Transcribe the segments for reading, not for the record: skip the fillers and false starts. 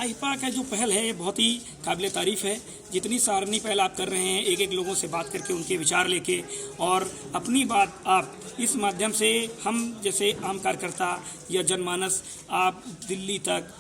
आईपा का जो पहल है बहुत ही काबिल तारीफ़ है। जितनी सराहनीय पहल आप कर रहे हैं, एक एक लोगों से बात करके उनके विचार लेके और अपनी बात आप इस माध्यम से हम जैसे आम कार्यकर्ता या जनमानस आप दिल्ली तक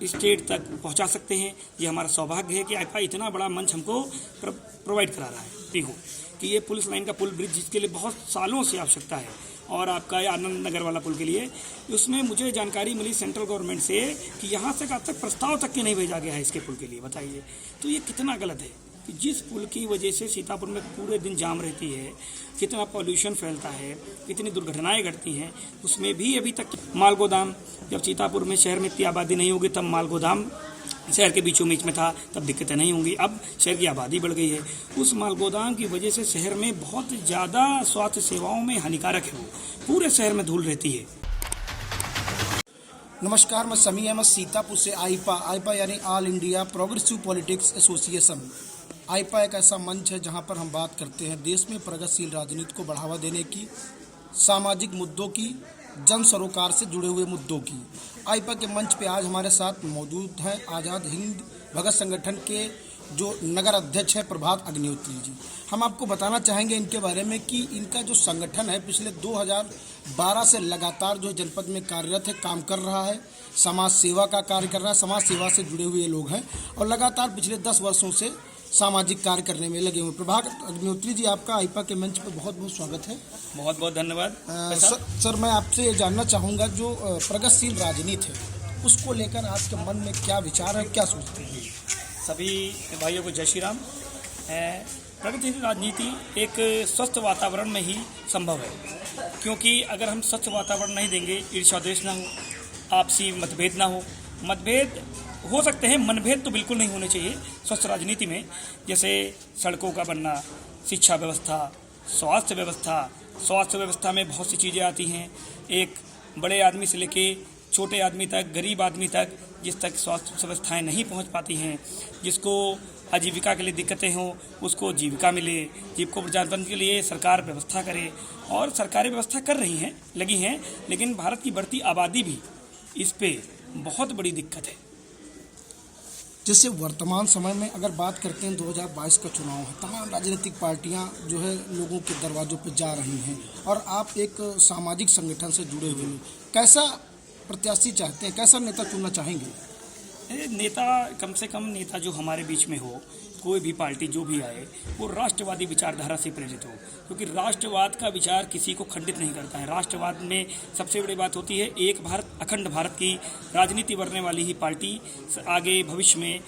स्टेट तक पहुंचा सकते हैं। ये हमारा सौभाग्य है कि आईपा इतना बड़ा मंच हमको प्रोवाइड करा रहा है। देखो कि ये पुलिस लाइन का पुल ब्रिज जिसके लिए बहुत सालों से आवश्यकता है और आपका आनंद नगर वाला पुल के लिए, उसमें मुझे जानकारी मिली सेंट्रल गवर्नमेंट से कि यहाँ से आज तक प्रस्ताव तक के नहीं भेजा गया है इसके पुल के लिए। बताइए तो ये कितना गलत है कि जिस पुल की वजह से सीतापुर में पूरे दिन जाम रहती है, कितना पॉल्यूशन फैलता है, कितनी दुर्घटनाएं घटती हैं, उसमें भी अभी तक माल गोदाम, जब सीतापुर में शहर में इतनी आबादी नहीं होगी तब माल गोदाम शहर के बीचों बीच में था, तब दिक्कतें नहीं होंगी। अब शहर की आबादी बढ़ गई है, उस माल गोदाम की वजह से शहर में बहुत ज़्यादा स्वास्थ्य सेवाओं में हानिकारक है, वो पूरे शहर में धूल रहती है। नमस्कार, मैं समी अहमद सीतापुर से। आईपा यानी all India progressive politics association. AIPA एक ऐसा मंच है जहां पर हम बात करते हैं देश में प्रगतिशील राजनीति को बढ़ावा देने की, सामाजिक मुद्दों की, जन सरोकार से जुड़े हुए मुद्दों की। आईपा के मंच पे आज हमारे साथ मौजूद हैं आज़ाद हिंद भगत संगठन के जो नगर अध्यक्ष हैं प्रभात अग्निहोत्री जी। हम आपको बताना चाहेंगे इनके बारे में कि इनका जो संगठन है पिछले 2012 से लगातार जो जनपद में कार्यरत है, काम कर रहा है, समाज सेवा का कार्य कर रहा है, समाज सेवा से जुड़े हुए लोग हैं और लगातार पिछले 10 वर्षों से सामाजिक कार्य करने में लगे हुए। प्रभात अग्निहोत्री जी, आपका आईपा के मंच पर बहुत बहुत स्वागत है। बहुत बहुत धन्यवाद। सर, मैं आपसे ये जानना चाहूँगा जो प्रगतिशील राजनीति है उसको लेकर आपके मन में क्या विचार है, क्या सोचते हैं? सभी भाइयों को जय श्री राम। प्रगतिशील राजनीति एक स्वस्थ वातावरण में ही संभव है, क्योंकि अगर हम स्वच्छ वातावरण नहीं देंगे, ईर्ष्या द्वेष ना हो, आपसी मतभेद ना हो, मतभेद हो सकते हैं, मनभेद तो बिल्कुल नहीं होने चाहिए स्वस्थ राजनीति में। जैसे सड़कों का बनना, शिक्षा व्यवस्था, स्वास्थ्य व्यवस्था में बहुत सी चीज़ें आती हैं। एक बड़े आदमी से लेके छोटे आदमी तक, गरीब आदमी तक, जिस तक स्वास्थ्य व्यवस्थाएं नहीं पहुंच पाती हैं, जिसको आजीविका के लिए दिक्कतें हों उसको जीविका मिले, जीविकोपार्जन के लिए सरकार व्यवस्था करे और सरकारी व्यवस्था कर रही हैं, लगी हैं। लेकिन भारत की बढ़ती आबादी भी इस पे बहुत बड़ी दिक्कत है। जैसे वर्तमान समय में अगर बात करते हैं 2022 का चुनाव है, तमाम राजनीतिक पार्टियां जो है लोगों के दरवाजों पर जा रही हैं और आप एक सामाजिक संगठन से जुड़े हुए हैं, कैसा प्रत्याशी चाहते हैं, कैसा नेता चुनना चाहेंगे? नेता, कम से कम नेता जो हमारे बीच में हो, कोई भी पार्टी जो भी आए, वो राष्ट्रवादी विचारधारा से प्रेरित हो, क्योंकि राष्ट्रवाद का विचार किसी को खंडित नहीं करता है। राष्ट्रवाद में सबसे बड़ी बात होती है एक भारत, अखंड भारत की राजनीति करने वाली ही पार्टी आगे भविष्य में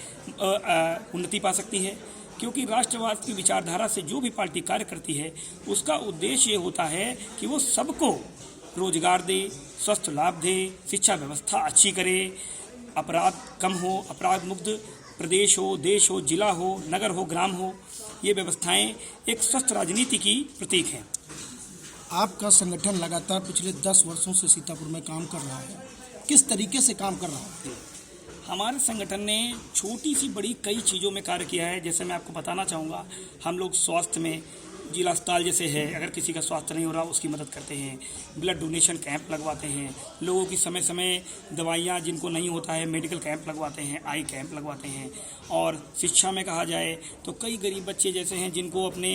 उन्नति पा सकती है। क्योंकि राष्ट्रवाद की विचारधारा से जो भी पार्टी कार्य करती है उसका उद्देश्य ये होता है कि वो सबको रोजगार दे, स्वस्थ लाभ दे, शिक्षा व्यवस्था अच्छी करे, अपराध कम हो, अपराध मुक्त प्रदेश हो, देश हो, जिला हो, नगर हो, ग्राम हो। ये व्यवस्थाएं एक स्वस्थ राजनीति की प्रतीक हैं। आपका संगठन लगातार पिछले 10 वर्षों से सीतापुर में काम कर रहा है, किस तरीके से काम कर रहा है? हमारे संगठन ने छोटी सी बड़ी कई चीज़ों में कार्य किया है। जैसे मैं आपको बताना चाहूँगा, हम लोग स्वास्थ्य में जिला अस्पताल जैसे है, अगर किसी का स्वास्थ्य नहीं हो रहा उसकी मदद करते हैं, ब्लड डोनेशन कैंप लगवाते हैं, लोगों की समय समय दवाइयाँ जिनको नहीं होता है मेडिकल कैंप लगवाते हैं, आई कैंप लगवाते हैं। और शिक्षा में कहा जाए तो कई गरीब बच्चे जैसे हैं जिनको अपने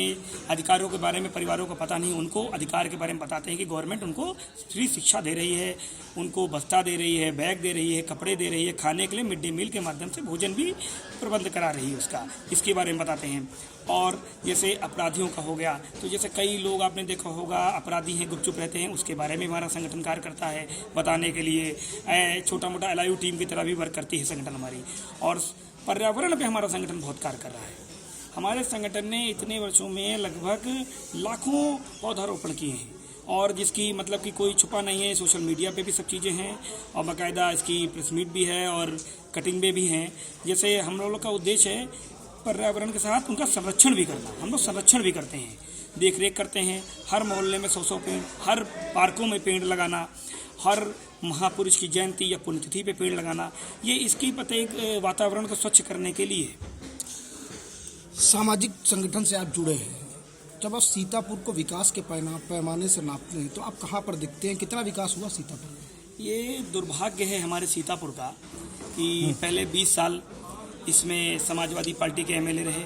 अधिकारों के बारे में परिवारों को पता नहीं, उनको अधिकार के बारे में बताते हैं कि गवर्नमेंट उनको फ्री शिक्षा दे रही है, उनको बस्ता दे रही है, बैग दे रही है, कपड़े दे रही है, खाने के लिए मिड डे मील के माध्यम से भोजन भी प्रबंध करा रही है उसका, इसके बारे में बताते हैं। और जैसे अपराधियों का हो गया, तो जैसे कई लोग आपने देखा होगा अपराधी हैं, गुपचुप रहते हैं, उसके बारे में हमारा संगठन कार्य करता है बताने के लिए। छोटा मोटा एलआईयू टीम की तरह भी वर्क करती है संगठन हमारी। और पर्यावरण पे हमारा संगठन बहुत कार्य कर रहा है। हमारे संगठन ने इतने वर्षों में लगभग लाखों पौधारोपण किए हैं और जिसकी मतलब कि कोई छुपा नहीं है, सोशल मीडिया पे भी सब चीज़ें हैं और बाकायदा इसकी प्रेस मीट भी है और कटिंग में भी हैं। जैसे हम लोगों का उद्देश्य है पर्यावरण के साथ उनका संरक्षण भी करना। हम लोग संरक्षण भी करते हैं, देख रेख करते हैं, हर मोहल्ले में 100 पेड़, हर पार्कों में पेड़ लगाना, हर महापुरुष की जयंती या पुण्यतिथि पे पेड़ लगाना, ये इसकी प्रत्येक वातावरण को स्वच्छ करने के लिए। सामाजिक संगठन से आप जुड़े हैं, जब आप सीतापुर को विकास के पैमाने से नापते हैं तो आप कहाँ पर दिखते हैं, कितना विकास हुआ सीतापुर में? ये दुर्भाग्य है हमारे सीतापुर का कि पहले 20 साल इसमें समाजवादी पार्टी के एमएलए रहे।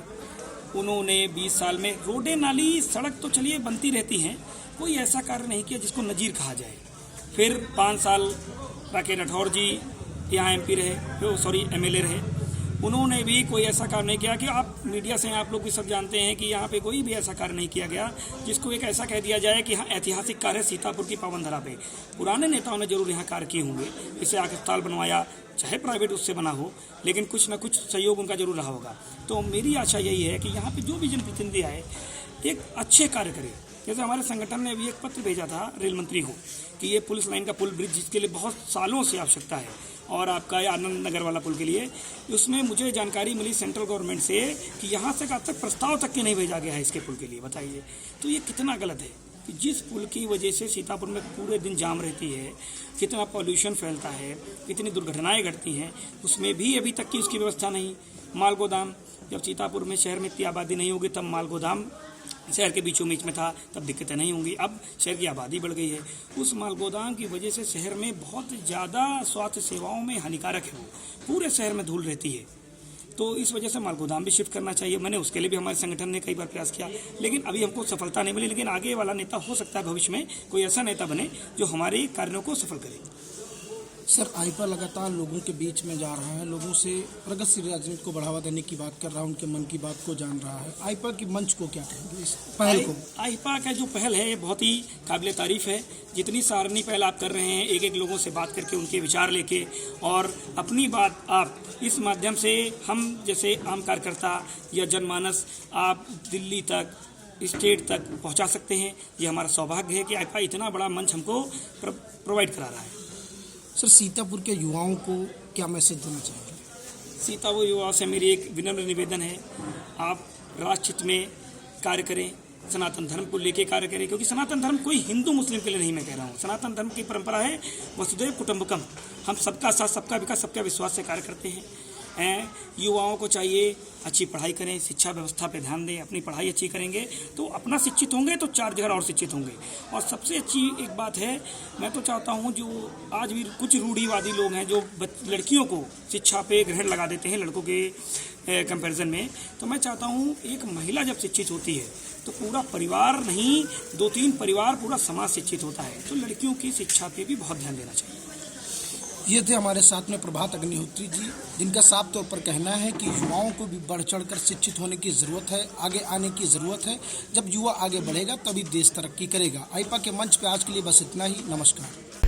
उन्होंने 20 साल में रोडें, नाली, सड़क तो चलिए बनती रहती हैं, कोई ऐसा कार्य नहीं किया जिसको नज़ीर कहा जाए। फिर 5 साल राकेश राठौर जी यहाँ एमपी रहे, एमएलए रहे। उन्होंने भी कोई ऐसा कार्य नहीं किया कि आप मीडिया से आप लोग भी सब जानते हैं कि यहाँ पे कोई भी ऐसा कार्य नहीं किया गया जिसको एक ऐसा कह दिया जाए कि हाँ ऐतिहासिक कार्य है सीतापुर की पावन धरा पे। पुराने नेताओं ने जरूर यहाँ कार्य किए होंगे, इसे अस्पताल बनवाया, चाहे प्राइवेट उससे बना हो, लेकिन कुछ ना कुछ सहयोग उनका जरूर रहा होगा। तो मेरी आशा यही है कि यहाँ पे जो भी जनप्रतिनिधि आए एक अच्छे कार्य करे। जैसे हमारे संगठन ने अभी एक पत्र भेजा था रेल मंत्री को कि ये पुलिस लाइन का पुल ब्रिज जिसके लिए बहुत सालों से आवश्यकता है, और आपका ये आनंद नगर वाला पुल के लिए, उसमें मुझे जानकारी मिली सेंट्रल गवर्नमेंट से कि यहाँ से आज तक प्रस्ताव तक के नहीं भेजा गया है इसके पुल के लिए। बताइए तो ये कितना गलत है कि जिस पुल की वजह से सीतापुर में पूरे दिन जाम रहती है, कितना पॉल्यूशन फैलता है, कितनी दुर्घटनाएं घटती हैं, उसमें भी अभी तक की उसकी व्यवस्था नहीं। माल गोदाम, जब सीतापुर में शहर में इतनी आबादी नहीं होगी तब माल गोदाम शहर के बीचों बीच में था, तब दिक्कतें नहीं होंगी। अब शहर की आबादी बढ़ गई है, उस माल गोदाम की वजह से शहर में बहुत ज़्यादा स्वास्थ्य सेवाओं में हानिकारक है, वो पूरे शहर में धूल रहती है। तो इस वजह से माल गोदाम भी शिफ्ट करना चाहिए। मैंने उसके लिए भी हमारे संगठन ने कई बार प्रयास किया, लेकिन अभी हमको सफलता नहीं मिली। लेकिन आगे वाला नेता हो सकता है भविष्य में कोई ऐसा नेता बने जो हमारे कार्यों को सफल करे। सर, आईपा लगातार लोगों के बीच में जा रहा है, लोगों से प्रगतिशील राजनीति को बढ़ावा देने की बात कर रहा है, उनके मन की बात को जान रहा है। आईपा की मंच को क्या कहेंगे इस पहल को? आईपा का जो पहल है ये बहुत ही काबिल तारीफ है। जितनी सराहनीय पहल आप कर रहे हैं, एक एक लोगों से बात करके उनके विचार लेके और अपनी बात आप इस माध्यम से हम जैसे आम कार्यकर्ता या जनमानस आप दिल्ली तक, स्टेट तक पहुंचा सकते हैं। ये हमारा सौभाग्य है कि आईपा इतना बड़ा मंच हमको प्रोवाइड करा रहा है। सर, सीतापुर के युवाओं को क्या मैसेज देना चाहेंगे? सीतापुर युवाओं से मेरी एक विनम्र निवेदन है, आप राष्ट्रहित में कार्य करें, सनातन धर्म को लेके कार्य करें, क्योंकि सनातन धर्म कोई हिंदू मुस्लिम के लिए नहीं, मैं कह रहा हूँ। सनातन धर्म की परंपरा है वसुधैव कुटुंबकम, हम सबका साथ, सबका विकास, सबका विश्वास से कार्य करते हैं। युवाओं को चाहिए अच्छी पढ़ाई करें, शिक्षा व्यवस्था पे ध्यान दें। अपनी पढ़ाई अच्छी करेंगे तो अपना शिक्षित होंगे तो 4 जगह और शिक्षित होंगे। और सबसे अच्छी एक बात है, मैं तो चाहता हूँ जो आज भी कुछ रूढ़िवादी लोग हैं जो लड़कियों को शिक्षा पे ग्रहण लगा देते हैं लड़कों के कंपैरिजन में, तो मैं चाहता हूँ एक महिला जब शिक्षित होती है तो पूरा परिवार नहीं, 2-3 परिवार, पूरा समाज शिक्षित होता है। तो लड़कियों की शिक्षा पे भी बहुत ध्यान देना चाहिए। ये थे हमारे साथ में प्रभात अग्निहोत्री जी, जिनका साफ तौर पर कहना है कि युवाओं को भी बढ़ चढ़कर शिक्षित होने की ज़रूरत है, आगे आने की ज़रूरत है। जब युवा आगे बढ़ेगा तभी देश तरक्की करेगा। आईपा के मंच पे आज के लिए बस इतना ही। नमस्कार।